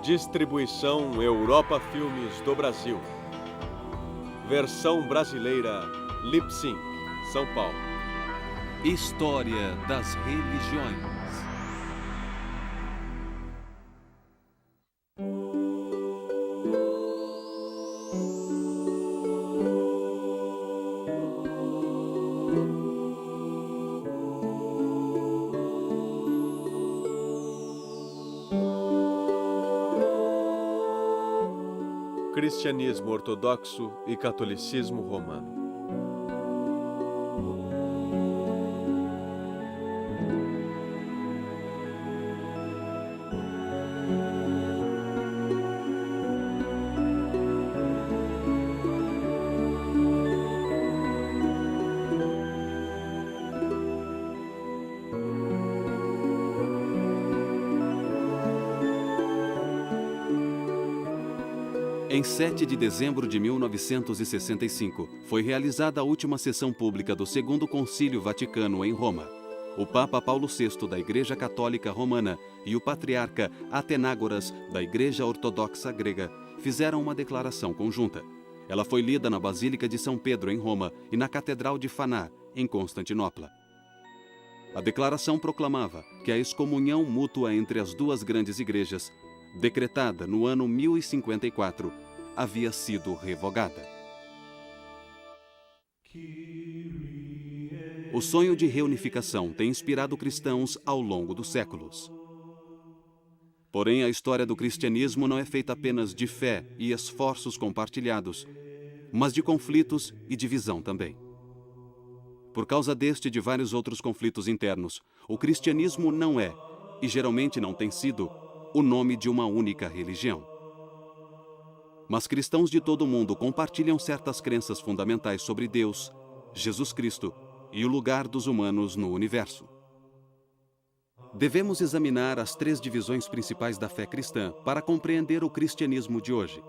Distribuição Europa Filmes do Brasil. Versão brasileira Lip-Sync, São Paulo. História das religiões. Cristianismo ortodoxo e catolicismo romano. Em 7 de dezembro de 1965, foi realizada a última sessão pública do Segundo Concílio Vaticano em Roma. O Papa Paulo VI da Igreja Católica Romana e o Patriarca Atenágoras da Igreja Ortodoxa Grega fizeram uma declaração conjunta. Ela foi lida na Basílica de São Pedro, em Roma, e na Catedral de Faná, em Constantinopla. A declaração proclamava que a excomunhão mútua entre as duas grandes igrejas, decretada no ano 1054, havia sido revogada. O sonho de reunificação tem inspirado cristãos ao longo dos séculos. Porém, a história do cristianismo não é feita apenas de fé e esforços compartilhados, mas de conflitos e divisão também. Por causa deste e de vários outros conflitos internos, o cristianismo não é, e geralmente não tem sido, o nome de uma única religião. Mas cristãos de todo o mundo compartilham certas crenças fundamentais sobre Deus, Jesus Cristo e o lugar dos humanos no universo. Devemos examinar as 3 divisões principais da fé cristã para compreender o cristianismo de hoje.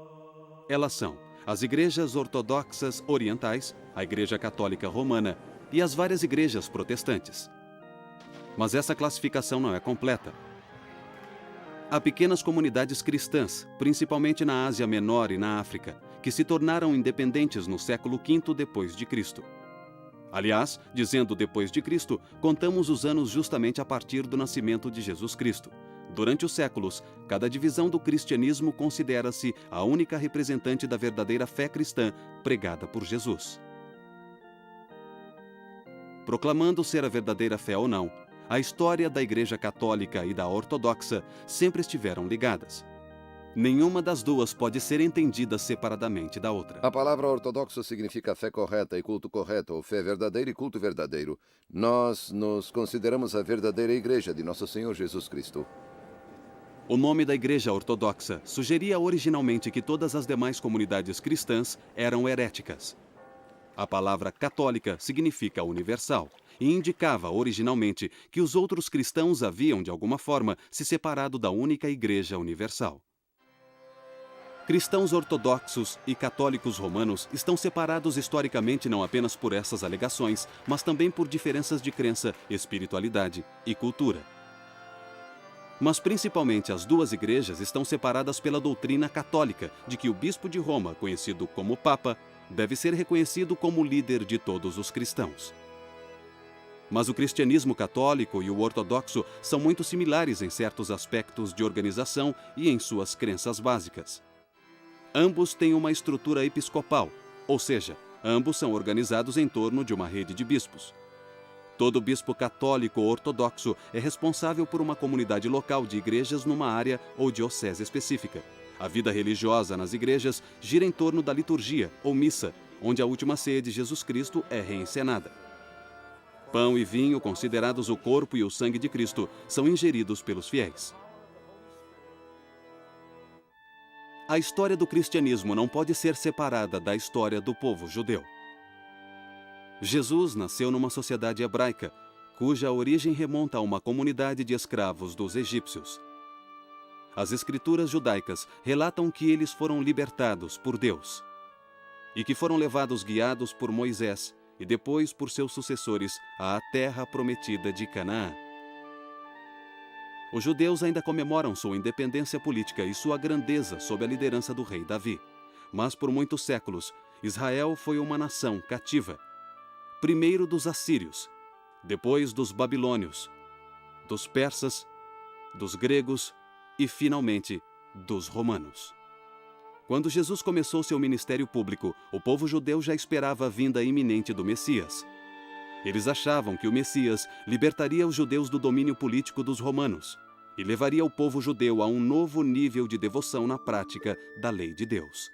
Elas são as igrejas ortodoxas orientais, a Igreja Católica Romana e as várias igrejas protestantes. Mas essa classificação não é completa. Há pequenas comunidades cristãs, principalmente na Ásia Menor e na África, que se tornaram independentes no século V depois de Cristo. Aliás, dizendo depois de Cristo, contamos os anos justamente a partir do nascimento de Jesus Cristo. Durante os séculos, cada divisão do cristianismo considera-se a única representante da verdadeira fé cristã pregada por Jesus. Proclamando ser a verdadeira fé ou não, a história da Igreja Católica e da Ortodoxa sempre estiveram ligadas. Nenhuma das duas pode ser entendida separadamente da outra. A palavra ortodoxo significa fé correta e culto correto, ou fé verdadeira e culto verdadeiro. Nós nos consideramos a verdadeira igreja de Nosso Senhor Jesus Cristo. O nome da Igreja Ortodoxa sugeria originalmente que todas as demais comunidades cristãs eram heréticas. A palavra católica significa universal e indicava originalmente que os outros cristãos haviam, de alguma forma, se separado da única Igreja Universal. Cristãos ortodoxos e católicos romanos estão separados historicamente não apenas por essas alegações, mas também por diferenças de crença, espiritualidade e cultura. Mas principalmente as duas igrejas estão separadas pela doutrina católica de que o bispo de Roma, conhecido como Papa, deve ser reconhecido como líder de todos os cristãos. Mas o cristianismo católico e o ortodoxo são muito similares em certos aspectos de organização e em suas crenças básicas. Ambos têm uma estrutura episcopal, ou seja, ambos são organizados em torno de uma rede de bispos. Todo bispo católico ou ortodoxo é responsável por uma comunidade local de igrejas numa área ou diocese específica. A vida religiosa nas igrejas gira em torno da liturgia, ou missa, onde a última ceia de Jesus Cristo é reencenada. Pão e vinho, considerados o corpo e o sangue de Cristo, são ingeridos pelos fiéis. A história do cristianismo não pode ser separada da história do povo judeu. Jesus nasceu numa sociedade hebraica, cuja origem remonta a uma comunidade de escravos dos egípcios. As escrituras judaicas relatam que eles foram libertados por Deus e que foram levados guiados por Moisés e depois por seus sucessores à terra prometida de Canaã. os judeus ainda comemoram sua independência política e sua grandeza sob a liderança do rei Davi. Mas por muitos séculos, Israel foi uma nação cativa. Primeiro dos assírios, depois dos babilônios, dos persas, dos gregos e, finalmente, dos romanos. Quando Jesus começou seu ministério público, o povo judeu já esperava a vinda iminente do Messias. Eles achavam que o Messias libertaria os judeus do domínio político dos romanos e levaria o povo judeu a um novo nível de devoção na prática da lei de Deus.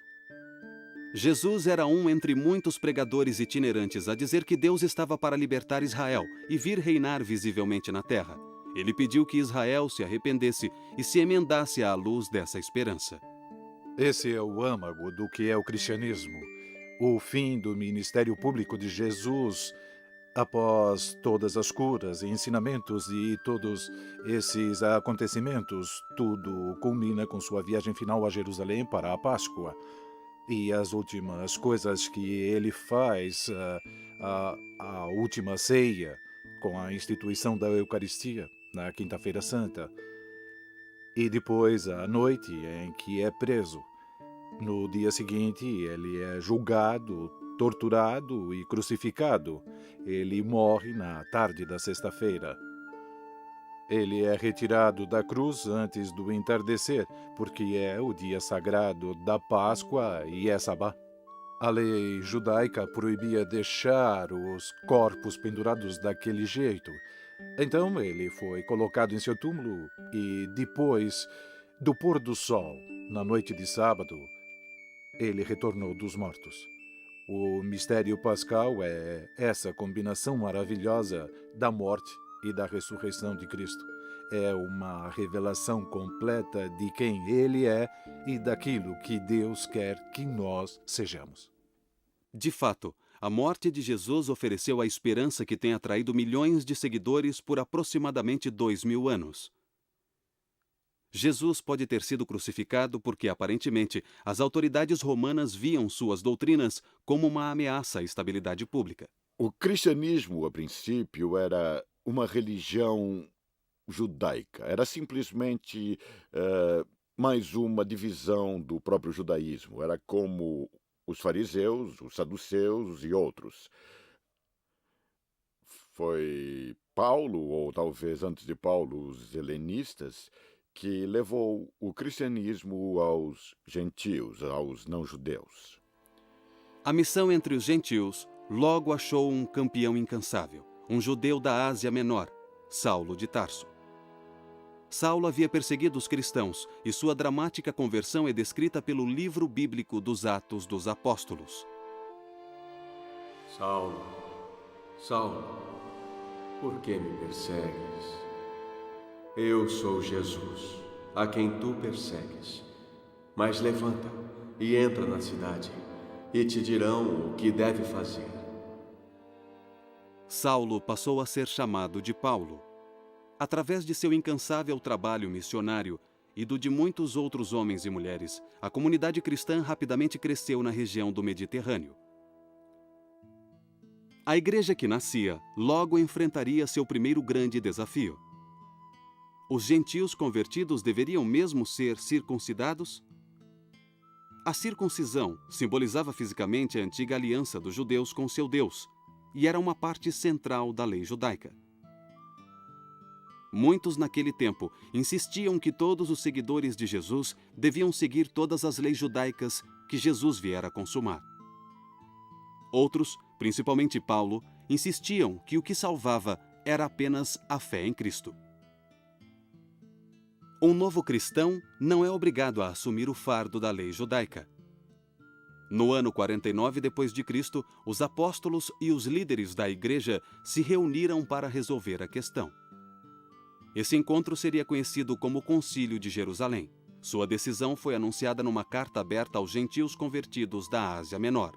Jesus era um entre muitos pregadores itinerantes a dizer que Deus estava para libertar Israel e vir reinar visivelmente na terra. Ele pediu que Israel se arrependesse e se emendasse à luz dessa esperança. Esse é o âmago do que é o cristianismo. O fim do ministério público de Jesus, após todas as curas e ensinamentos e todos esses acontecimentos, tudo culmina com sua viagem final a Jerusalém para a Páscoa. E as últimas coisas que ele faz, a última ceia, com a instituição da Eucaristia, na Quinta-feira Santa. E depois a noite em que é preso. No dia seguinte, ele é julgado, torturado e crucificado. Ele morre na tarde da sexta-feira. Ele é retirado da cruz antes do entardecer, porque é o dia sagrado da Páscoa e é sabá. A lei judaica proibia deixar os corpos pendurados daquele jeito. Então ele foi colocado em seu túmulo e depois do pôr do sol, na noite de sábado, ele retornou dos mortos. O mistério pascal é essa combinação maravilhosa da morte e da ressurreição de Cristo. É uma revelação completa de quem Ele é e daquilo que Deus quer que nós sejamos. De fato, a morte de Jesus ofereceu a esperança que tem atraído milhões de seguidores por aproximadamente 2000 anos. Jesus pode ter sido crucificado porque, aparentemente, as autoridades romanas viam suas doutrinas como uma ameaça à estabilidade pública. O cristianismo, a princípio, era uma religião judaica. Era simplesmente mais uma divisão do próprio judaísmo. Era como os fariseus, os saduceus e outros. Foi Paulo, ou talvez antes de Paulo, os helenistas, que levou o cristianismo aos gentios, aos não-judeus. A missão entre os gentios logo achou um campeão incansável, um judeu da Ásia Menor, Saulo de Tarso. Saulo havia perseguido os cristãos e sua dramática conversão é descrita pelo livro bíblico dos Atos dos Apóstolos. Saulo, Saulo, por que me persegues? Eu sou Jesus, a quem tu persegues. Mas levanta e entra na cidade, e te dirão o que deve fazer. Saulo passou a ser chamado de Paulo. Através de seu incansável trabalho missionário e do de muitos outros homens e mulheres, a comunidade cristã rapidamente cresceu na região do Mediterrâneo. A igreja que nascia logo enfrentaria seu primeiro grande desafio. Os gentios convertidos deveriam mesmo ser circuncidados? A circuncisão simbolizava fisicamente a antiga aliança dos judeus com seu Deus e era uma parte central da lei judaica. Muitos naquele tempo insistiam que todos os seguidores de Jesus deviam seguir todas as leis judaicas que Jesus viera consumar. Outros, principalmente Paulo, insistiam que o que salvava era apenas a fé em Cristo. Um novo cristão não é obrigado a assumir o fardo da lei judaica. No ano 49 d.C., os apóstolos e os líderes da igreja se reuniram para resolver a questão. Esse encontro seria conhecido como Concílio de Jerusalém. Sua decisão foi anunciada numa carta aberta aos gentios convertidos da Ásia Menor.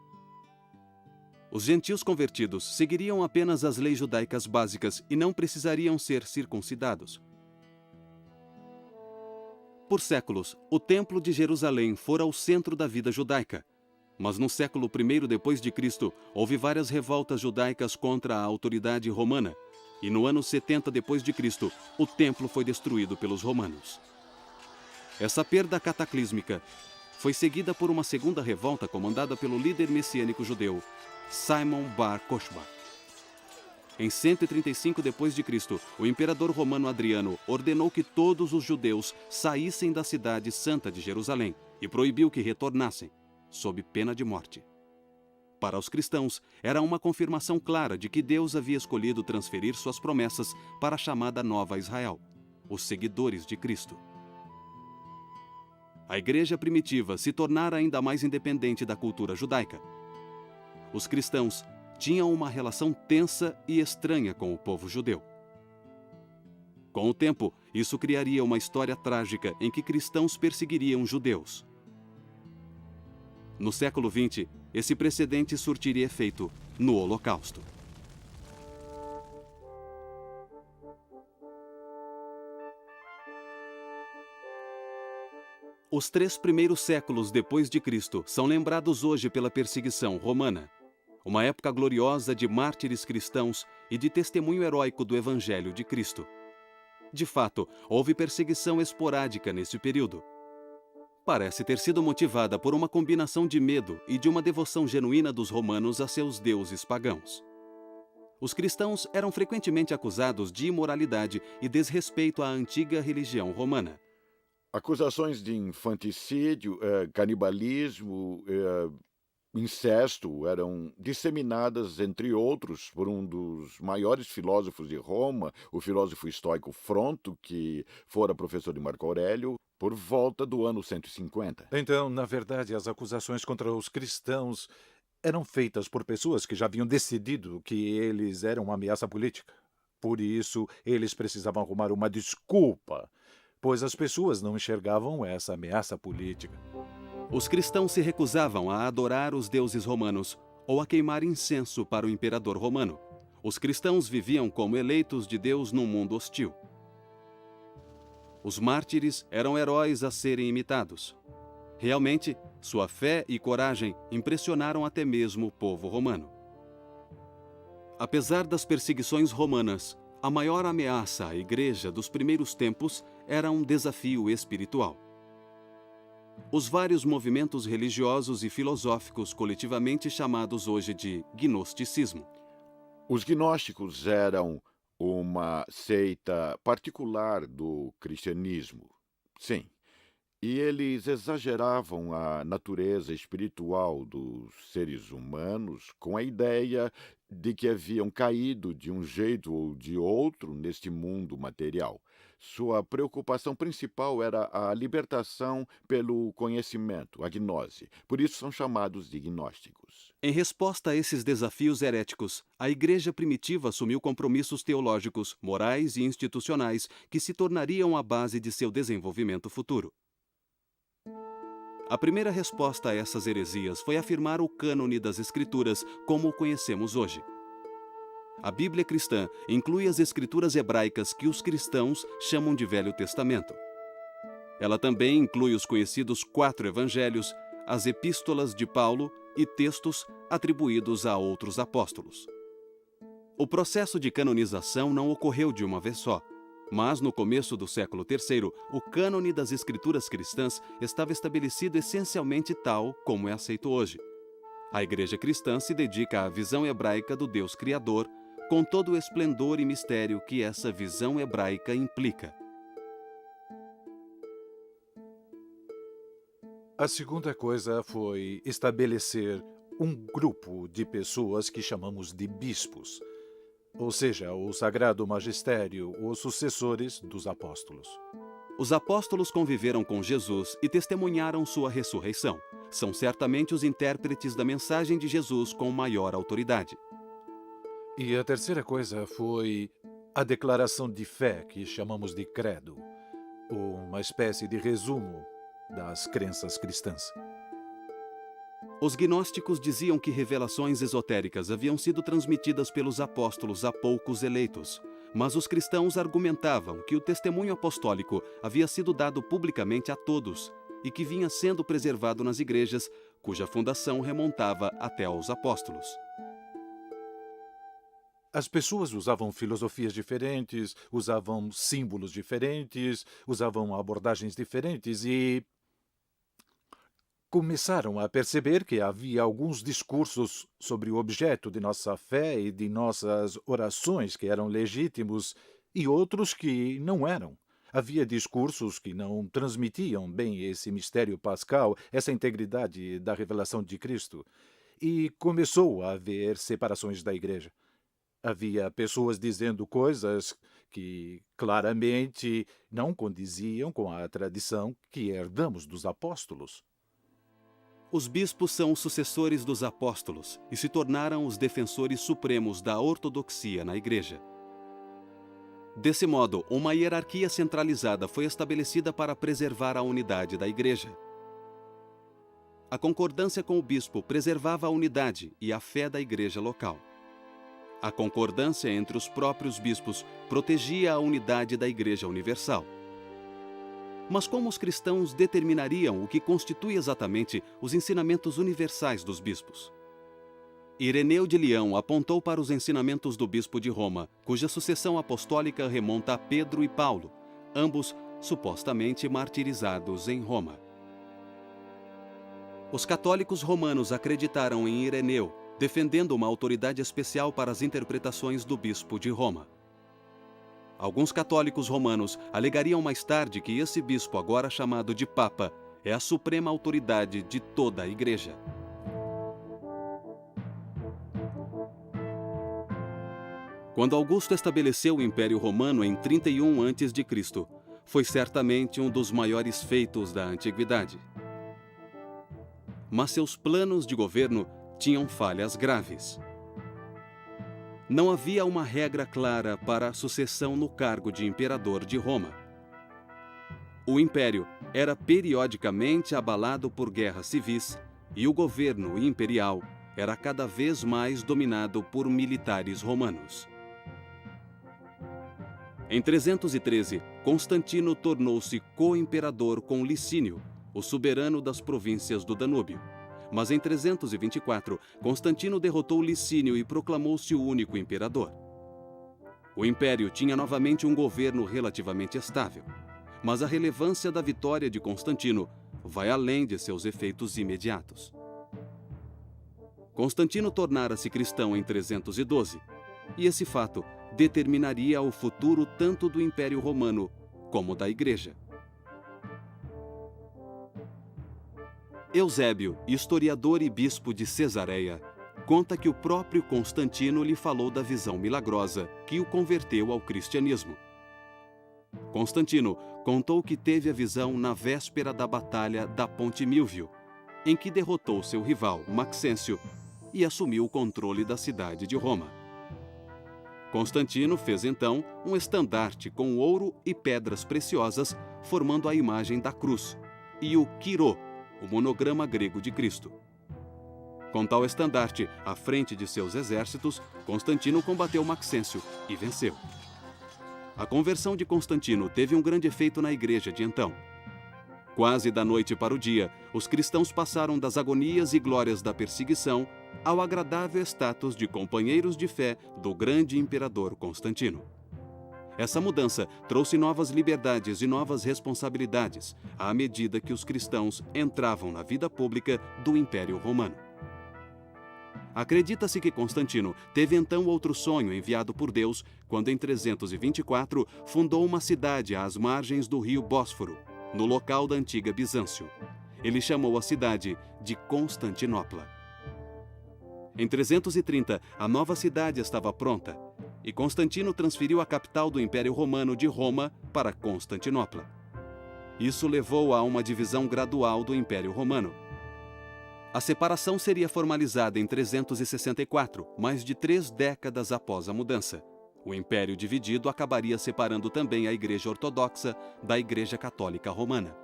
Os gentios convertidos seguiriam apenas as leis judaicas básicas e não precisariam ser circuncidados. Por séculos, o Templo de Jerusalém fora o centro da vida judaica. Mas no século I d.C., houve várias revoltas judaicas contra a autoridade romana, e no ano 70 d.C., o templo foi destruído pelos romanos. Essa perda cataclísmica foi seguida por uma segunda revolta comandada pelo líder messiânico judeu, Simon Bar Kokhba. Em 135 d.C., o imperador romano Adriano ordenou que todos os judeus saíssem da cidade santa de Jerusalém e proibiu que retornassem, sob pena de morte. Para os cristãos, era uma confirmação clara de que Deus havia escolhido transferir suas promessas para a chamada Nova Israel, os seguidores de Cristo. A igreja primitiva se tornara ainda mais independente da cultura judaica. Os cristãos tinham uma relação tensa e estranha com o povo judeu. Com o tempo, isso criaria uma história trágica em que cristãos perseguiriam judeus. No século XX, esse precedente surtiria efeito no Holocausto. Os 3 primeiros séculos depois de Cristo são lembrados hoje pela perseguição romana, uma época gloriosa de mártires cristãos e de testemunho heróico do Evangelho de Cristo. De fato, houve perseguição esporádica nesse período. Parece ter sido motivada por uma combinação de medo e de uma devoção genuína dos romanos a seus deuses pagãos. Os cristãos eram frequentemente acusados de imoralidade e desrespeito à antiga religião romana. Acusações de infanticídio, canibalismo, incesto eram disseminadas, entre outros, por um dos maiores filósofos de Roma, o filósofo estoico Fronto, que fora professor de Marco Aurélio, por volta do ano 150. Então, na verdade, as acusações contra os cristãos eram feitas por pessoas que já haviam decidido que eles eram uma ameaça política. Por isso, eles precisavam arrumar uma desculpa, pois as pessoas não enxergavam essa ameaça política. Os cristãos se recusavam a adorar os deuses romanos ou a queimar incenso para o imperador romano. Os cristãos viviam como eleitos de Deus num mundo hostil. Os mártires eram heróis a serem imitados. Realmente, sua fé e coragem impressionaram até mesmo o povo romano. Apesar das perseguições romanas, a maior ameaça à igreja dos primeiros tempos era um desafio espiritual. Os vários movimentos religiosos e filosóficos coletivamente chamados hoje de gnosticismo. Os gnósticos eram uma seita particular do cristianismo, sim. E eles exageravam a natureza espiritual dos seres humanos com a ideia de que haviam caído de um jeito ou de outro neste mundo material. Sua preocupação principal era a libertação pelo conhecimento, a gnose. Por isso são chamados de gnósticos. Em resposta a esses desafios heréticos, a igreja primitiva assumiu compromissos teológicos, morais e institucionais que se tornariam a base de seu desenvolvimento futuro. A primeira resposta a essas heresias foi afirmar o cânone das Escrituras como o conhecemos hoje. A Bíblia cristã inclui as escrituras hebraicas que os cristãos chamam de Velho Testamento. Ela também inclui os conhecidos 4 evangelhos, as epístolas de Paulo e textos atribuídos a outros apóstolos. O processo de canonização não ocorreu de uma vez só, mas no começo do século III, o cânone das escrituras cristãs estava estabelecido essencialmente tal como é aceito hoje. A igreja cristã se dedica à visão hebraica do Deus Criador, com todo o esplendor e mistério que essa visão hebraica implica. A segunda coisa foi estabelecer um grupo de pessoas que chamamos de bispos, ou seja, o Sagrado Magistério, os sucessores dos apóstolos. Os apóstolos conviveram com Jesus e testemunharam sua ressurreição. São certamente os intérpretes da mensagem de Jesus com maior autoridade. E a terceira coisa foi a declaração de fé, que chamamos de credo, uma espécie de resumo das crenças cristãs. Os gnósticos diziam que revelações esotéricas haviam sido transmitidas pelos apóstolos a poucos eleitos, mas os cristãos argumentavam que o testemunho apostólico havia sido dado publicamente a todos e que vinha sendo preservado nas igrejas, cuja fundação remontava até aos apóstolos. as pessoas usavam filosofias diferentes, usavam símbolos diferentes, usavam abordagens diferentes e começaram a perceber que havia alguns discursos sobre o objeto de nossa fé e de nossas orações que eram legítimos e outros que não eram. Havia discursos que não transmitiam bem esse mistério pascal, essa integridade da revelação de Cristo. E começou a haver separações da igreja. Havia pessoas dizendo coisas que claramente não condiziam com a tradição que herdamos dos apóstolos. Os bispos são os sucessores dos apóstolos e se tornaram os defensores supremos da ortodoxia na igreja. Desse modo, uma hierarquia centralizada foi estabelecida para preservar a unidade da igreja. A concordância com o bispo preservava a unidade e a fé da igreja local. A concordância entre os próprios bispos protegia a unidade da Igreja Universal. Mas como os cristãos determinariam o que constitui exatamente os ensinamentos universais dos bispos? Ireneu de Leão apontou para os ensinamentos do bispo de Roma, cuja sucessão apostólica remonta a Pedro e Paulo, ambos supostamente martirizados em Roma. Os católicos romanos acreditaram em Ireneu, defendendo uma autoridade especial para as interpretações do bispo de Roma. Alguns católicos romanos alegariam mais tarde que esse bispo, agora chamado de Papa, é a suprema autoridade de toda a Igreja. Quando Augusto estabeleceu o Império Romano em 31 a.C., foi certamente um dos maiores feitos da antiguidade. Mas seus planos de governo tinham falhas graves. Não havia uma regra clara para a sucessão no cargo de imperador de Roma. O império era periodicamente abalado por guerras civis e o governo imperial era cada vez mais dominado por militares romanos. Em 313, Constantino tornou-se co-imperador com Licínio, o soberano das províncias do Danúbio. Mas em 324, Constantino derrotou Licínio e proclamou-se o único imperador. O império tinha novamente um governo relativamente estável, mas a relevância da vitória de Constantino vai além de seus efeitos imediatos. Constantino tornara-se cristão em 312, e esse fato determinaria o futuro tanto do Império Romano como da Igreja. Eusébio, historiador e bispo de Cesareia, conta que o próprio Constantino lhe falou da visão milagrosa que o converteu ao cristianismo. Constantino contou que teve a visão na véspera da batalha da Ponte Milvio, em que derrotou seu rival, Maxêncio, e assumiu o controle da cidade de Roma. Constantino fez então um estandarte com ouro e pedras preciosas, formando a imagem da cruz, e o quirô, o monograma grego de Cristo. Com tal estandarte à frente de seus exércitos, Constantino combateu Maxêncio e venceu. A conversão de Constantino teve um grande efeito na igreja de então. Quase da noite para o dia, os cristãos passaram das agonias e glórias da perseguição ao agradável status de companheiros de fé do grande imperador Constantino. Essa mudança trouxe novas liberdades e novas responsabilidades à medida que os cristãos entravam na vida pública do Império Romano. Acredita-se que Constantino teve então outro sonho enviado por Deus quando, em 324, fundou uma cidade às margens do rio Bósforo, no local da antiga Bizâncio. Ele chamou a cidade de Constantinopla. Em 330, a nova cidade estava pronta e Constantino transferiu a capital do Império Romano de Roma para Constantinopla. Isso levou a uma divisão gradual do Império Romano. A separação seria formalizada em 364, mais de 3 décadas após a mudança. O Império dividido acabaria separando também a Igreja Ortodoxa da Igreja Católica Romana.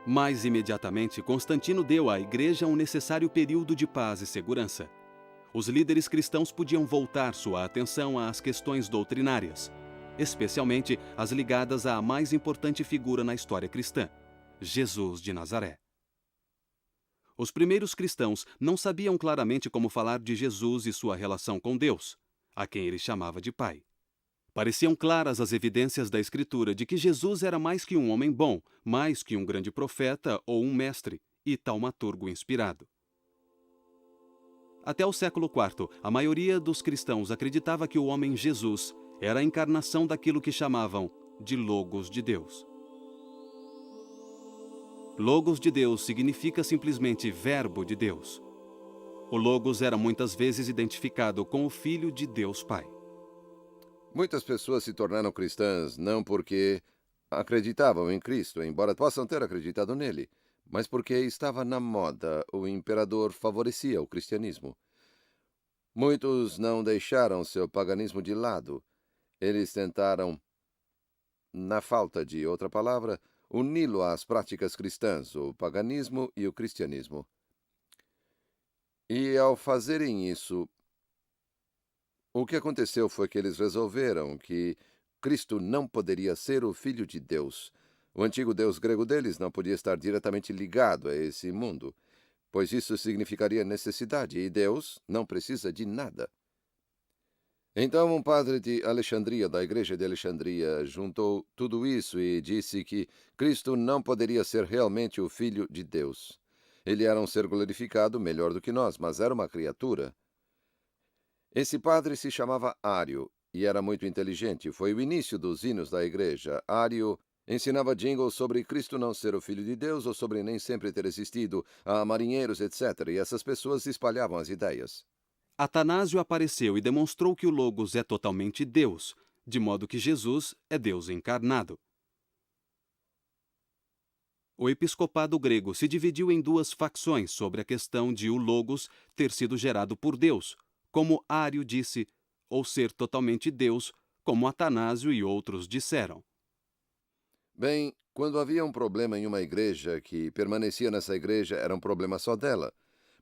Mais imediatamente, Constantino deu à Igreja um necessário período de paz e segurança. Os líderes cristãos podiam voltar sua atenção às questões doutrinárias, especialmente as ligadas à mais importante figura na história cristã, Jesus de Nazaré. Os primeiros cristãos não sabiam claramente como falar de Jesus e sua relação com Deus, a quem ele chamava de Pai. Pareciam claras as evidências da Escritura de que Jesus era mais que um homem bom, mais que um grande profeta ou um mestre e taumaturgo inspirado. Até o século IV, a maioria dos cristãos acreditava que o homem Jesus era a encarnação daquilo que chamavam de Logos de Deus. Logos de Deus significa simplesmente Verbo de Deus. O Logos era muitas vezes identificado com o Filho de Deus Pai. Muitas pessoas se tornaram cristãs não porque acreditavam em Cristo, embora possam ter acreditado nele, mas porque estava na moda, o imperador favorecia o cristianismo. Muitos não deixaram seu paganismo de lado. Eles tentaram, na falta de outra palavra, uni-lo às práticas cristãs, o paganismo e o cristianismo. E ao fazerem isso, o que aconteceu foi que eles resolveram que Cristo não poderia ser o Filho de Deus. O antigo Deus grego deles não podia estar diretamente ligado a esse mundo, pois isso significaria necessidade, e Deus não precisa de nada. Então, um padre de Alexandria, da igreja de Alexandria, juntou tudo isso e disse que Cristo não poderia ser realmente o Filho de Deus. Ele era um ser glorificado, melhor do que nós, mas era uma criatura. Esse padre se chamava Ário e era muito inteligente. Foi o início dos hinos da igreja. Ário ensinava jingles sobre Cristo não ser o Filho de Deus ou sobre nem sempre ter existido, a marinheiros, etc. E essas pessoas espalhavam as ideias. Atanásio apareceu e demonstrou que o Logos é totalmente Deus, de modo que Jesus é Deus encarnado. O episcopado grego se dividiu em duas facções sobre a questão de o Logos ter sido gerado por Deus, como Ário disse, ou ser totalmente Deus, como Atanásio e outros disseram. Bem, quando havia um problema em uma igreja, que permanecia nessa igreja era um problema só dela.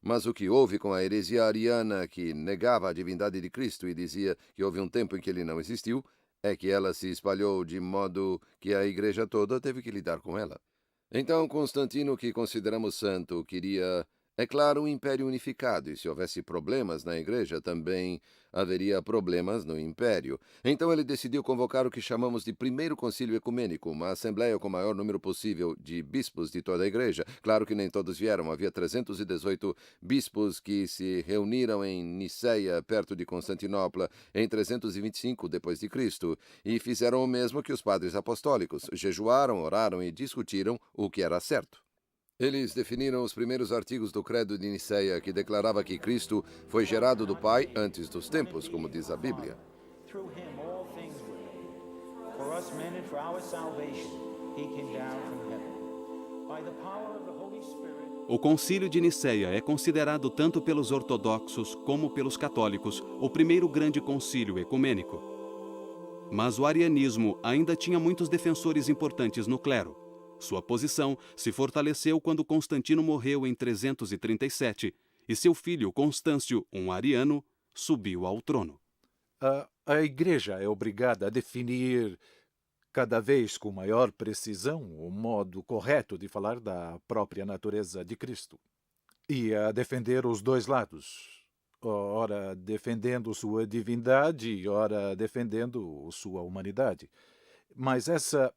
Mas o que houve com a heresia ariana, que negava a divindade de Cristo e dizia que houve um tempo em que ele não existiu, é que ela se espalhou de modo que a igreja toda teve que lidar com ela. Então Constantino, que consideramos santo, queria, é claro, um império unificado, e se houvesse problemas na igreja, também haveria problemas no império. Então ele decidiu convocar o que chamamos de Primeiro Concílio Ecumênico, uma assembleia com o maior número possível de bispos de toda a igreja. Claro que nem todos vieram, havia 318 bispos que se reuniram em Niceia, perto de Constantinopla, em 325 d.C., e fizeram o mesmo que os padres apostólicos, jejuaram, oraram e discutiram o que era certo. Eles definiram os primeiros artigos do Credo de Niceia, que declarava que Cristo foi gerado do Pai antes dos tempos, como diz a Bíblia. O Concílio de Niceia é considerado tanto pelos ortodoxos como pelos católicos o primeiro grande concílio ecumênico. Mas o arianismo ainda tinha muitos defensores importantes no clero. Sua posição se fortaleceu quando Constantino morreu em 337 e seu filho Constâncio, um ariano, subiu ao trono. A Igreja é obrigada a definir cada vez com maior precisão o modo correto de falar da própria natureza de Cristo e a defender os dois lados, ora defendendo sua divindade, ora defendendo sua humanidade. Mas essa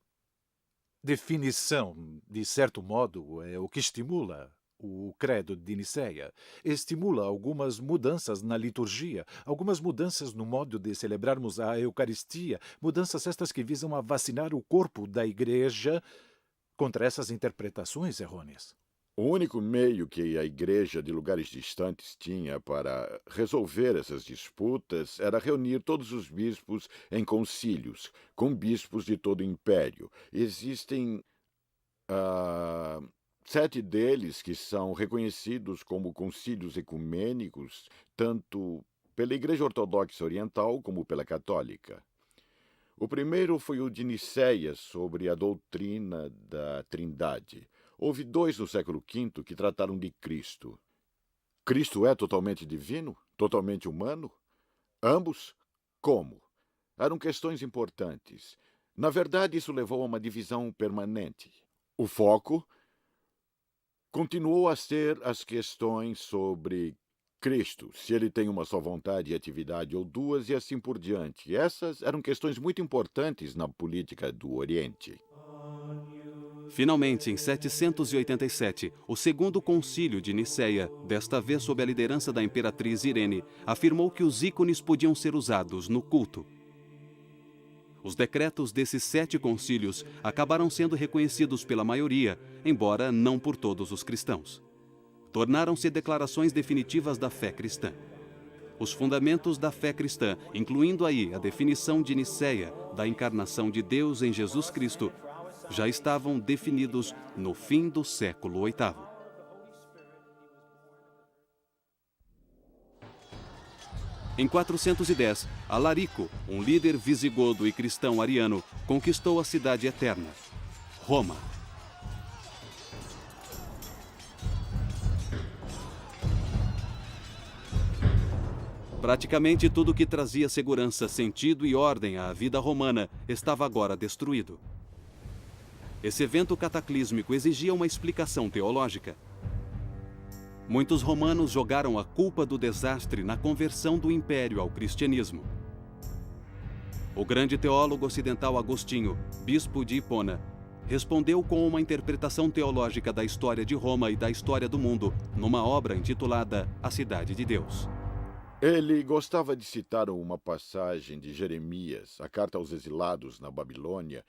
definição, de certo modo, é o que estimula o Credo de Niceia. Estimula algumas mudanças na liturgia, algumas mudanças no modo de celebrarmos a Eucaristia, mudanças estas que visam a vacinar o corpo da Igreja contra essas interpretações errôneas. O único meio que a igreja de lugares distantes tinha para resolver essas disputas era reunir todos os bispos em concílios, com bispos de todo o império. Existem 7 deles que são reconhecidos como concílios ecumênicos, tanto pela Igreja Ortodoxa Oriental como pela Católica. O primeiro foi o de Niceia, sobre a doutrina da Trindade. Houve 2 no século V que trataram de Cristo. Cristo é totalmente divino? Totalmente humano? Ambos? Como? Eram questões importantes. Na verdade, isso levou a uma divisão permanente. O foco continuou a ser as questões sobre Cristo, se ele tem uma só vontade e atividade ou duas, e assim por diante. Essas eram questões muito importantes na política do Oriente. Finalmente, em 787, o segundo concílio de Niceia, desta vez sob a liderança da imperatriz Irene, afirmou que os ícones podiam ser usados no culto. Os decretos desses 7 concílios acabaram sendo reconhecidos pela maioria, embora não por todos os cristãos. Tornaram-se declarações definitivas da fé cristã. Os fundamentos da fé cristã, incluindo aí a definição de Niceia da encarnação de Deus em Jesus Cristo, já estavam definidos no fim do século VIII. Em 410, Alarico, um líder visigodo e cristão ariano, conquistou a cidade eterna, Roma. Praticamente tudo que trazia segurança, sentido e ordem à vida romana estava agora destruído. Esse evento cataclísmico exigia uma explicação teológica. Muitos romanos jogaram a culpa do desastre na conversão do império ao cristianismo. O grande teólogo ocidental Agostinho, bispo de Hipona, respondeu com uma interpretação teológica da história de Roma e da história do mundo, numa obra intitulada A Cidade de Deus. Ele gostava de citar uma passagem de Jeremias, a carta aos exilados na Babilônia,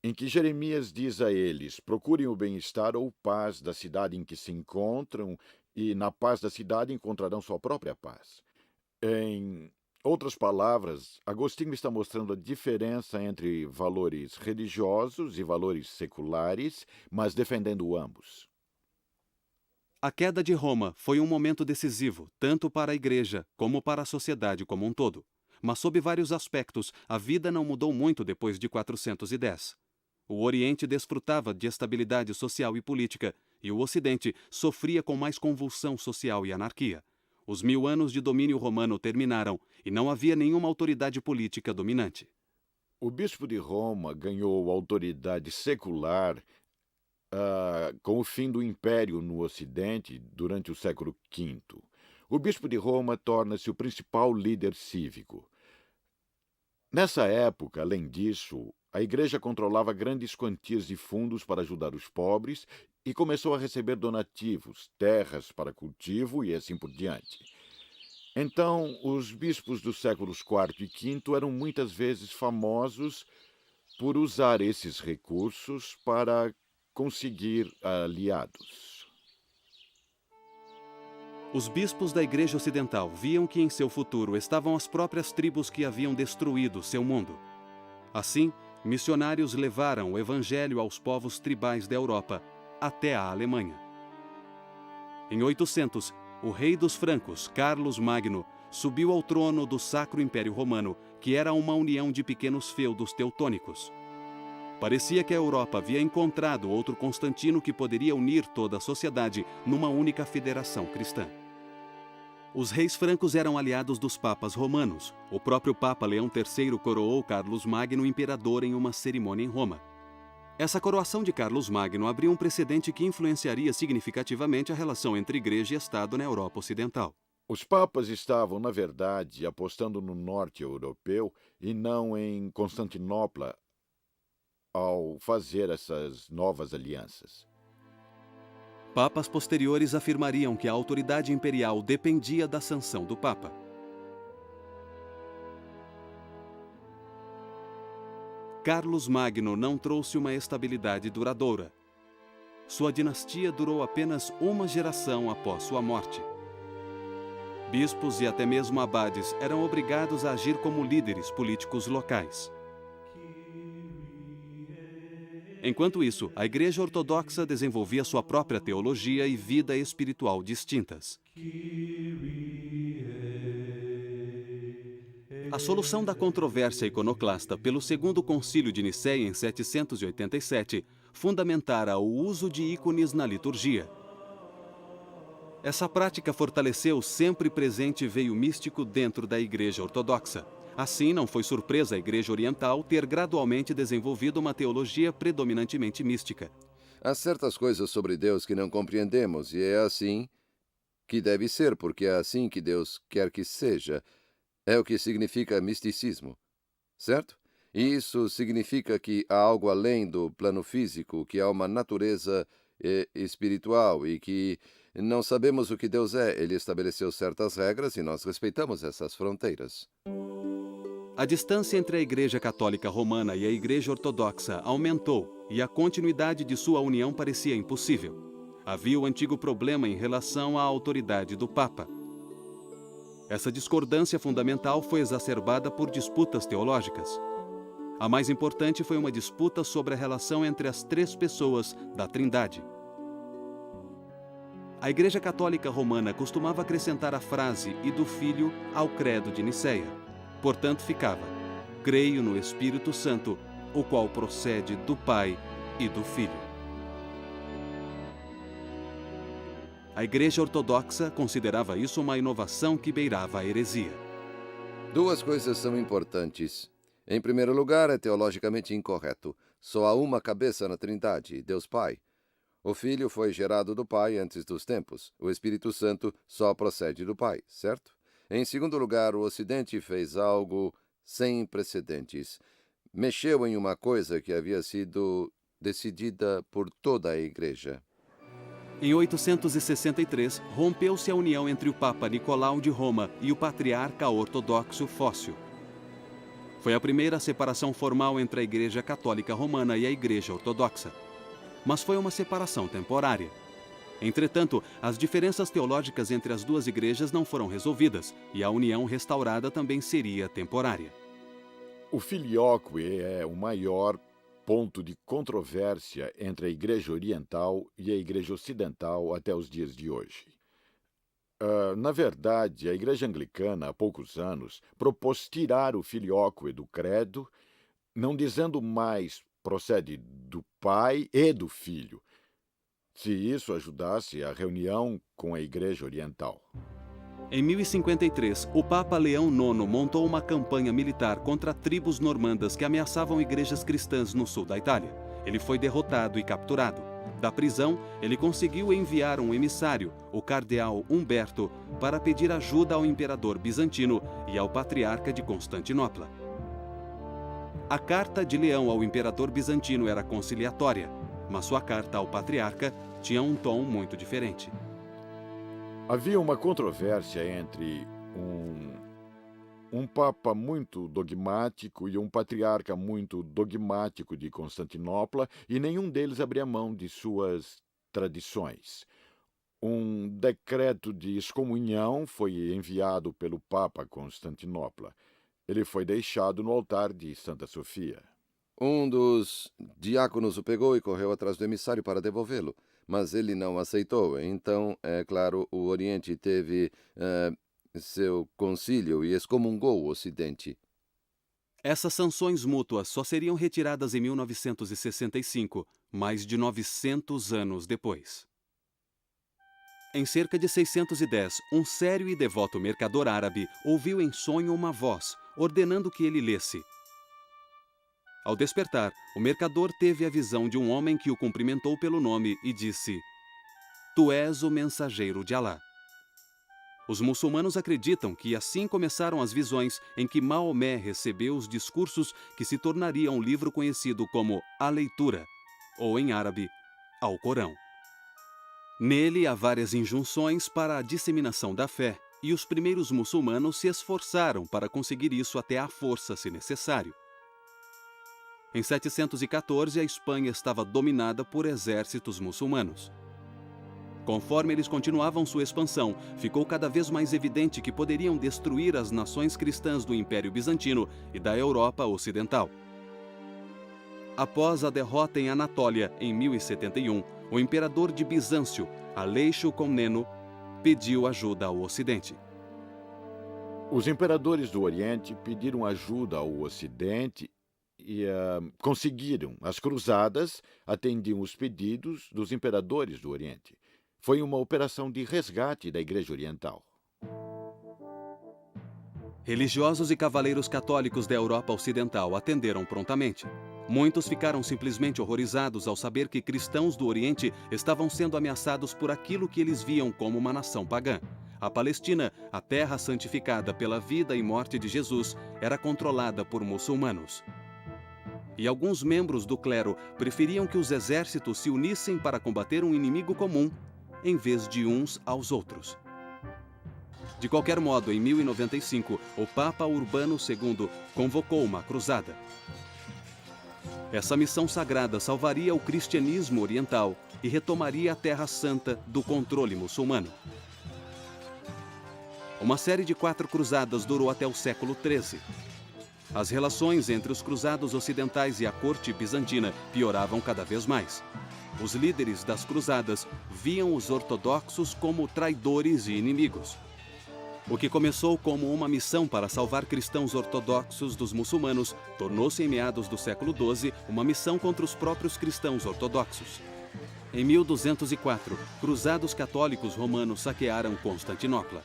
em que Jeremias diz a eles: procurem o bem-estar ou paz da cidade em que se encontram, e na paz da cidade encontrarão sua própria paz. Em outras palavras, Agostinho está mostrando a diferença entre valores religiosos e valores seculares, mas defendendo ambos. A queda de Roma foi um momento decisivo, tanto para a Igreja como para a sociedade como um todo. Mas sob vários aspectos, a vida não mudou muito depois de 410. O Oriente desfrutava de estabilidade social e política, e o Ocidente sofria com mais convulsão social e anarquia. Os 1000 anos de domínio romano terminaram e não havia nenhuma autoridade política dominante. O bispo de Roma ganhou autoridade secular com o fim do Império no Ocidente durante o século V. O bispo de Roma torna-se o principal líder cívico. Nessa época, além disso, a Igreja controlava grandes quantias de fundos para ajudar os pobres e começou a receber donativos, terras para cultivo e assim por diante. Então, os bispos dos séculos IV e V eram muitas vezes famosos por usar esses recursos para conseguir aliados. Os bispos da Igreja Ocidental viam que em seu futuro estavam as próprias tribos que haviam destruído seu mundo. Assim, missionários levaram o Evangelho aos povos tribais da Europa, até a Alemanha. Em 800, o rei dos francos, Carlos Magno, subiu ao trono do Sacro Império Romano, que era uma união de pequenos feudos teutônicos. Parecia que a Europa havia encontrado outro Constantino que poderia unir toda a sociedade numa única federação cristã. Os reis francos eram aliados dos papas romanos. O próprio Papa Leão III coroou Carlos Magno imperador em uma cerimônia em Roma. Essa coroação de Carlos Magno abriu um precedente que influenciaria significativamente a relação entre Igreja e Estado na Europa Ocidental. Os papas estavam, na verdade, apostando no norte europeu e não em Constantinopla ao fazer essas novas alianças. Papas posteriores afirmariam que a autoridade imperial dependia da sanção do Papa. Carlos Magno não trouxe uma estabilidade duradoura. Sua dinastia durou apenas uma geração após sua morte. Bispos e até mesmo abades eram obrigados a agir como líderes políticos locais. Enquanto isso, a Igreja Ortodoxa desenvolvia sua própria teologia e vida espiritual distintas. A solução da controvérsia iconoclasta pelo Segundo Concílio de Niceia em 787 fundamentara o uso de ícones na liturgia. Essa prática fortaleceu o sempre presente veio místico dentro da Igreja Ortodoxa. Assim, não foi surpresa a Igreja Oriental ter gradualmente desenvolvido uma teologia predominantemente mística. Há certas coisas sobre Deus que não compreendemos, e é assim que deve ser, porque é assim que Deus quer que seja. É o que significa misticismo, certo? E isso significa que há algo além do plano físico, que há uma natureza espiritual e que não sabemos o que Deus é. Ele estabeleceu certas regras e nós respeitamos essas fronteiras. A distância entre a Igreja Católica Romana e a Igreja Ortodoxa aumentou e a continuidade de sua união parecia impossível. Havia o antigo problema em relação à autoridade do Papa. Essa discordância fundamental foi exacerbada por disputas teológicas. A mais importante foi uma disputa sobre a relação entre as três pessoas da Trindade. A Igreja Católica Romana costumava acrescentar a frase "e do Filho" ao credo de Nicéia. Portanto, ficava: "Creio no Espírito Santo, o qual procede do Pai e do Filho." A Igreja Ortodoxa considerava isso uma inovação que beirava a heresia. Duas coisas são importantes. Em primeiro lugar, é teologicamente incorreto. Só há uma cabeça na Trindade, Deus Pai. O Filho foi gerado do Pai antes dos tempos. O Espírito Santo só procede do Pai, certo? Em segundo lugar, o Ocidente fez algo sem precedentes. Mexeu em uma coisa que havia sido decidida por toda a Igreja. Em 863, rompeu-se a união entre o Papa Nicolau de Roma e o patriarca ortodoxo Fócio. Foi a primeira separação formal entre a Igreja Católica Romana e a Igreja Ortodoxa. Mas foi uma separação temporária. Entretanto, as diferenças teológicas entre as duas igrejas não foram resolvidas e a união restaurada também seria temporária. O filioque é o maior ponto de controvérsia entre a Igreja Oriental e a Igreja Ocidental até os dias de hoje. Na verdade, a Igreja Anglicana, há poucos anos, propôs tirar o filioque do credo, não dizendo mais procede do Pai e do Filho, se isso ajudasse a reunião com a Igreja Oriental. Em 1053, o Papa Leão IX montou uma campanha militar contra tribos normandas que ameaçavam igrejas cristãs no sul da Itália. Ele foi derrotado e capturado. Da prisão, ele conseguiu enviar um emissário, o cardeal Humberto, para pedir ajuda ao imperador bizantino e ao patriarca de Constantinopla. A carta de Leão ao imperador bizantino era conciliatória, mas sua carta ao patriarca tinha um tom muito diferente. Havia uma controvérsia entre um papa muito dogmático e um patriarca muito dogmático de Constantinopla, e nenhum deles abria mão de suas tradições. Um decreto de excomunhão foi enviado pelo Papa a Constantinopla. Ele foi deixado no altar de Santa Sofia. Um dos diáconos o pegou e correu atrás do emissário para devolvê-lo, mas ele não aceitou. Então, é claro, o Oriente teve seu concílio e excomungou o Ocidente. Essas sanções mútuas só seriam retiradas em 1965, mais de 900 anos depois. Em cerca de 610, um sério e devoto mercador árabe ouviu em sonho uma voz, ordenando que ele lesse. Ao despertar, o mercador teve a visão de um homem que o cumprimentou pelo nome e disse: "Tu és o mensageiro de Alá." Os muçulmanos acreditam que assim começaram as visões em que Maomé recebeu os discursos que se tornariam um livro conhecido como A Leitura, ou em árabe, Alcorão. Nele há várias injunções para a disseminação da fé, e os primeiros muçulmanos se esforçaram para conseguir isso até à força, se necessário. Em 714, a Espanha estava dominada por exércitos muçulmanos. Conforme eles continuavam sua expansão, ficou cada vez mais evidente que poderiam destruir as nações cristãs do Império Bizantino e da Europa Ocidental. Após a derrota em Anatólia, em 1071, o imperador de Bizâncio, Aleixo Comneno, pediu ajuda ao Ocidente. Os imperadores do Oriente pediram ajuda ao Ocidente e conseguiram. As cruzadas atendiam os pedidos dos imperadores do Oriente. Foi uma operação de resgate da Igreja Oriental. Religiosos e cavaleiros católicos da Europa Ocidental atenderam prontamente. Muitos ficaram simplesmente horrorizados ao saber que cristãos do Oriente estavam sendo ameaçados por aquilo que eles viam como uma nação pagã. A Palestina, a terra santificada pela vida e morte de Jesus, era controlada por muçulmanos. E alguns membros do clero preferiam que os exércitos se unissem para combater um inimigo comum, em vez de uns aos outros. De qualquer modo, em 1095, o Papa Urbano II convocou uma cruzada. Essa missão sagrada salvaria o cristianismo oriental e retomaria a Terra Santa do controle muçulmano. Uma série de 4 cruzadas durou até o século XIII. As relações entre os cruzados ocidentais e a corte bizantina pioravam cada vez mais. Os líderes das cruzadas viam os ortodoxos como traidores e inimigos. O que começou como uma missão para salvar cristãos ortodoxos dos muçulmanos tornou-se, em meados do século XII, uma missão contra os próprios cristãos ortodoxos. Em 1204, cruzados católicos romanos saquearam Constantinopla.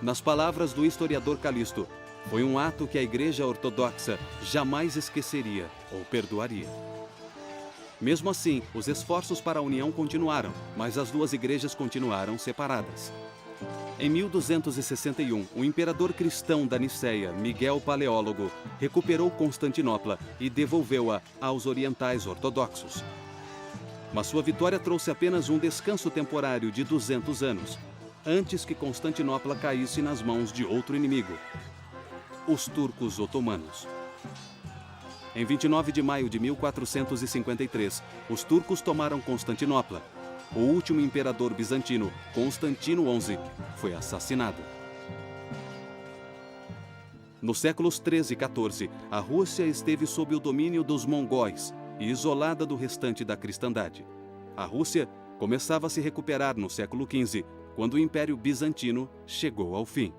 Nas palavras do historiador Calisto, foi um ato que a Igreja Ortodoxa jamais esqueceria ou perdoaria. Mesmo assim, os esforços para a união continuaram, mas as duas igrejas continuaram separadas. Em 1261, o imperador cristão da Nicéia, Miguel Paleólogo, recuperou Constantinopla e devolveu-a aos orientais ortodoxos. Mas sua vitória trouxe apenas um descanso temporário de 200 anos, antes que Constantinopla caísse nas mãos de outro inimigo, os turcos otomanos. Em 29 de maio de 1453, os turcos tomaram Constantinopla. O último imperador bizantino, Constantino XI, foi assassinado. Nos séculos 13 e 14, a Rússia esteve sob o domínio dos mongóis e isolada do restante da cristandade. A Rússia começava a se recuperar no século XV, quando o Império Bizantino chegou ao fim.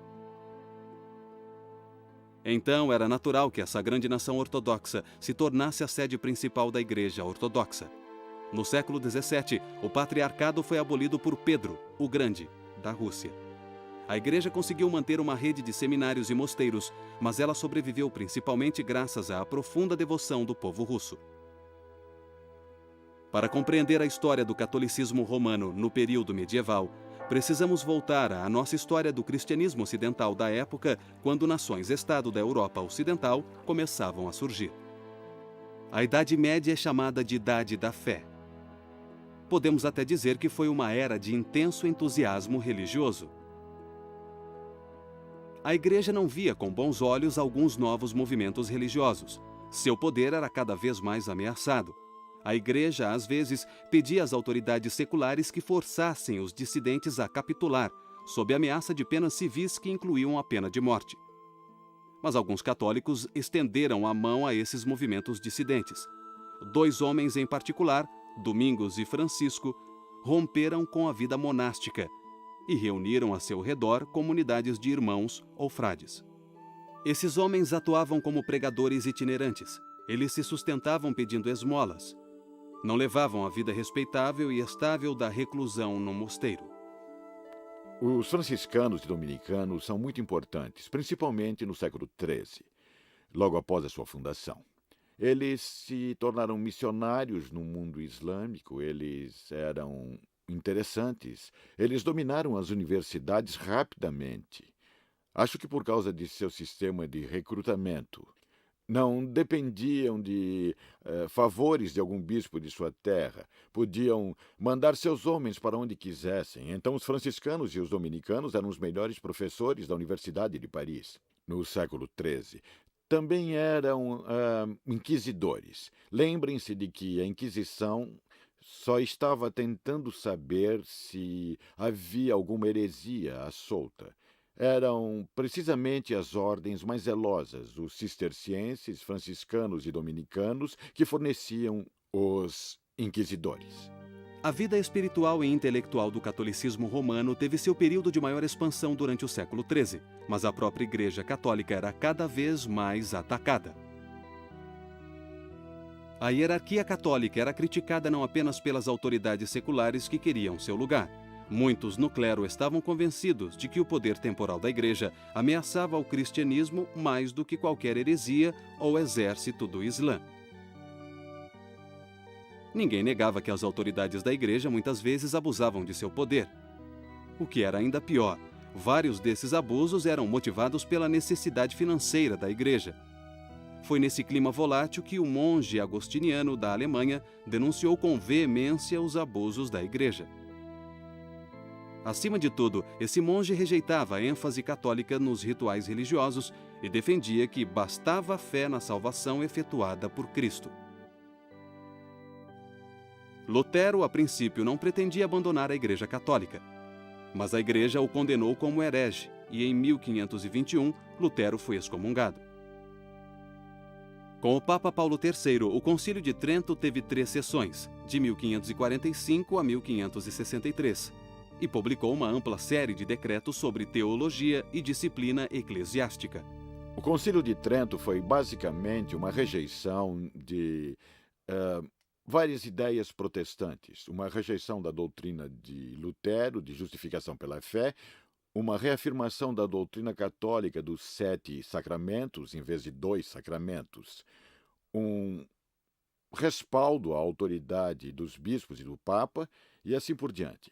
Então, era natural que essa grande nação ortodoxa se tornasse a sede principal da Igreja Ortodoxa. No século XVII, o patriarcado foi abolido por Pedro, o Grande, da Rússia. A Igreja conseguiu manter uma rede de seminários e mosteiros, mas ela sobreviveu principalmente graças à profunda devoção do povo russo. Para compreender a história do catolicismo romano no período medieval, precisamos voltar à nossa história do cristianismo ocidental da época, quando nações-estado da Europa Ocidental começavam a surgir. A Idade Média é chamada de Idade da Fé. Podemos até dizer que foi uma era de intenso entusiasmo religioso. A Igreja não via com bons olhos alguns novos movimentos religiosos. Seu poder era cada vez mais ameaçado. A Igreja, às vezes, pedia às autoridades seculares que forçassem os dissidentes a capitular, sob ameaça de penas civis que incluíam a pena de morte. Mas alguns católicos estenderam a mão a esses movimentos dissidentes. 2 homens em particular, Domingos e Francisco, romperam com a vida monástica e reuniram a seu redor comunidades de irmãos ou frades. Esses homens atuavam como pregadores itinerantes. Eles se sustentavam pedindo esmolas. Não levavam a vida respeitável e estável da reclusão no mosteiro. Os franciscanos e dominicanos são muito importantes, principalmente no século XIII, logo após a sua fundação. Eles se tornaram missionários no mundo islâmico, eles eram interessantes, eles dominaram as universidades rapidamente. Acho que por causa de seu sistema de recrutamento. Não dependiam de favores de algum bispo de sua terra. Podiam mandar seus homens para onde quisessem. Então, os franciscanos e os dominicanos eram os melhores professores da Universidade de Paris, no século XIII. Também eram inquisidores. Lembrem-se de que a Inquisição só estava tentando saber se havia alguma heresia à solta. Eram precisamente as ordens mais zelosas, os cistercienses, franciscanos e dominicanos, que forneciam os inquisidores. A vida espiritual e intelectual do catolicismo romano teve seu período de maior expansão durante o século XIII, mas a própria Igreja Católica era cada vez mais atacada. A hierarquia católica era criticada não apenas pelas autoridades seculares que queriam seu lugar, Muitos no clero estavam convencidos de que o poder temporal da Igreja ameaçava o cristianismo mais do que qualquer heresia ou exército do Islã. Ninguém negava que as autoridades da Igreja muitas vezes abusavam de seu poder. O que era ainda pior, vários desses abusos eram motivados pela necessidade financeira da Igreja. Foi nesse clima volátil que o monge agostiniano da Alemanha denunciou com veemência os abusos da Igreja. Acima de tudo, esse monge rejeitava a ênfase católica nos rituais religiosos e defendia que bastava a fé na salvação efetuada por Cristo. Lutero, a princípio, não pretendia abandonar a Igreja Católica, mas a Igreja o condenou como herege e, em 1521, Lutero foi excomungado. Com o Papa Paulo III, o Concílio de Trento teve 3 sessões, de 1545 a 1563, e publicou uma ampla série de decretos sobre teologia e disciplina eclesiástica. O Concílio de Trento foi basicamente uma rejeição de várias ideias protestantes, uma rejeição da doutrina de Lutero, de justificação pela fé, uma reafirmação da doutrina católica dos 7 sacramentos em vez de 2 sacramentos, um respaldo à autoridade dos bispos e do Papa e assim por diante.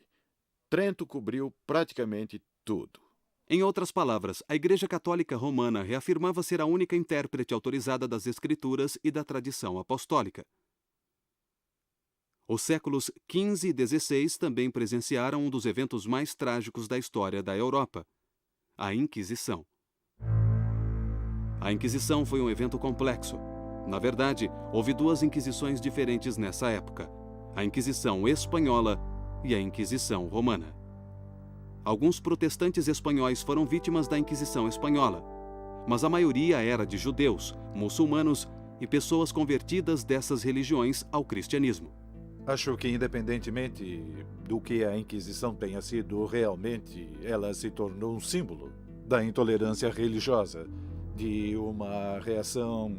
Trento cobriu praticamente tudo. Em outras palavras, a Igreja Católica Romana reafirmava ser a única intérprete autorizada das Escrituras e da tradição apostólica. Os séculos XV e XVI também presenciaram um dos eventos mais trágicos da história da Europa, a Inquisição. A Inquisição foi um evento complexo. Na verdade, houve 2 inquisições diferentes nessa época, a Inquisição Espanhola e a Inquisição Romana. Alguns protestantes espanhóis foram vítimas da Inquisição Espanhola, mas a maioria era de judeus, muçulmanos e pessoas convertidas dessas religiões ao cristianismo. Acho que, independentemente do que a Inquisição tenha sido realmente, ela se tornou um símbolo da intolerância religiosa, de uma reação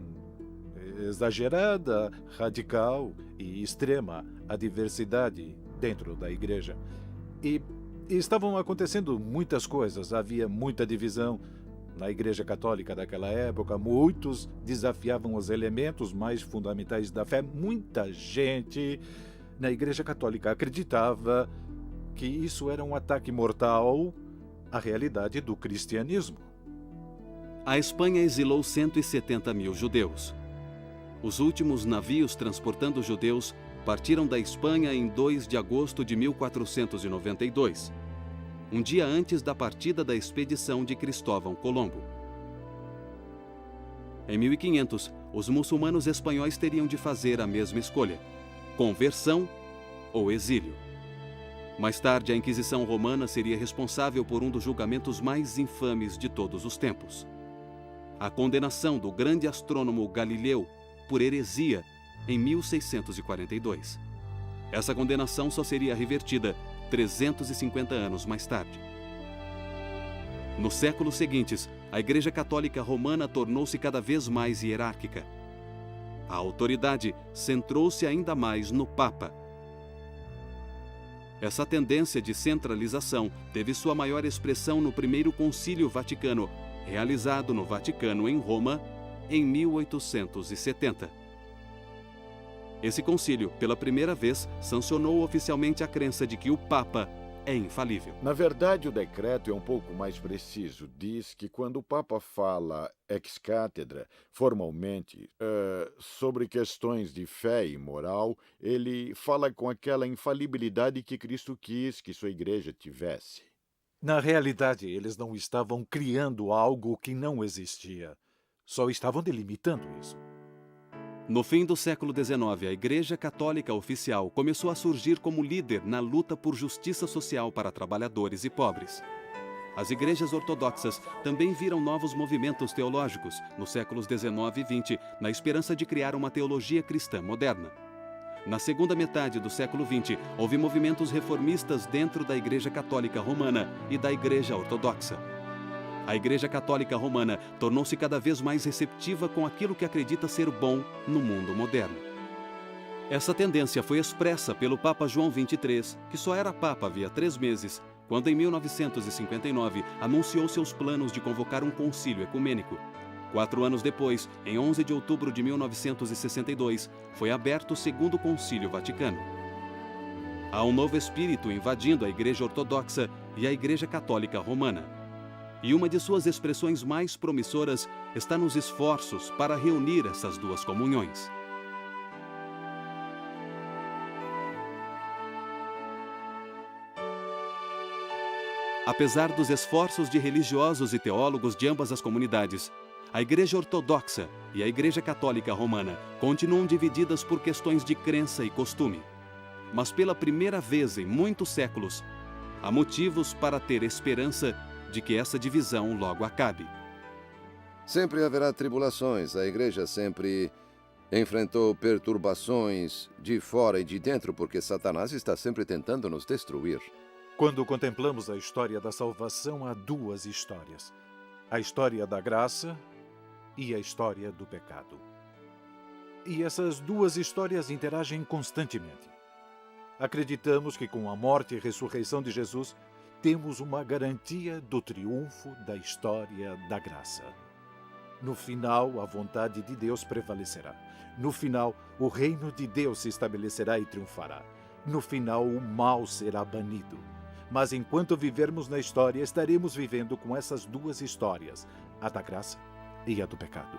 exagerada, radical e extrema à diversidade dentro da Igreja. E estavam acontecendo muitas coisas, havia muita divisão na Igreja Católica daquela época, muitos desafiavam os elementos mais fundamentais da fé, muita gente na Igreja Católica acreditava que isso era um ataque mortal à realidade do cristianismo. A Espanha exilou 170 mil judeus. Os últimos navios transportando judeus partiram da Espanha em 2 de agosto de 1492, um dia antes da partida da expedição de Cristóvão Colombo. Em 1500, os muçulmanos espanhóis teriam de fazer a mesma escolha: conversão ou exílio. Mais tarde, a Inquisição Romana seria responsável por um dos julgamentos mais infames de todos os tempos: a condenação do grande astrônomo Galileu por heresia em 1642. Essa condenação só seria revertida 350 anos mais tarde. Nos séculos seguintes, a Igreja Católica Romana tornou-se cada vez mais hierárquica. A autoridade centrou-se ainda mais no Papa. Essa tendência de centralização teve sua maior expressão no Primeiro Concílio Vaticano, realizado no Vaticano, em Roma, em 1870. Esse concílio, pela primeira vez, sancionou oficialmente a crença de que o Papa é infalível. Na verdade, o decreto é um pouco mais preciso. Diz que quando o Papa fala ex cátedra, formalmente, sobre questões de fé e moral, ele fala com aquela infalibilidade que Cristo quis que sua igreja tivesse. Na realidade, eles não estavam criando algo que não existia. Só estavam delimitando isso. No fim do século XIX, a Igreja Católica Oficial começou a surgir como líder na luta por justiça social para trabalhadores e pobres. As igrejas ortodoxas também viram novos movimentos teológicos nos séculos XIX e XX, na esperança de criar uma teologia cristã moderna. Na segunda metade do século XX, houve movimentos reformistas dentro da Igreja Católica Romana e da Igreja Ortodoxa. A Igreja Católica Romana tornou-se cada vez mais receptiva com aquilo que acredita ser bom no mundo moderno. Essa tendência foi expressa pelo Papa João XXIII, que só era Papa havia 3 meses, quando em 1959 anunciou seus planos de convocar um concílio ecumênico. 4 anos depois, em 11 de outubro de 1962, foi aberto o Segundo Concílio Vaticano. Há um novo espírito invadindo a Igreja Ortodoxa e a Igreja Católica Romana. E uma de suas expressões mais promissoras está nos esforços para reunir essas duas comunhões. Apesar dos esforços de religiosos e teólogos de ambas as comunidades, a Igreja Ortodoxa e a Igreja Católica Romana continuam divididas por questões de crença e costume. Mas pela primeira vez em muitos séculos, há motivos para ter esperança de que essa divisão logo acabe. Sempre haverá tribulações. A igreja sempre enfrentou perturbações de fora e de dentro, porque Satanás está sempre tentando nos destruir. Quando contemplamos a história da salvação, há 2 histórias: a história da graça e a história do pecado. E essas 2 histórias interagem constantemente. Acreditamos que com a morte e ressurreição de Jesus, temos uma garantia do triunfo da história da graça. No final, a vontade de Deus prevalecerá. No final, o reino de Deus se estabelecerá e triunfará. No final, o mal será banido. Mas enquanto vivermos na história, estaremos vivendo com essas 2 histórias, a da graça e a do pecado.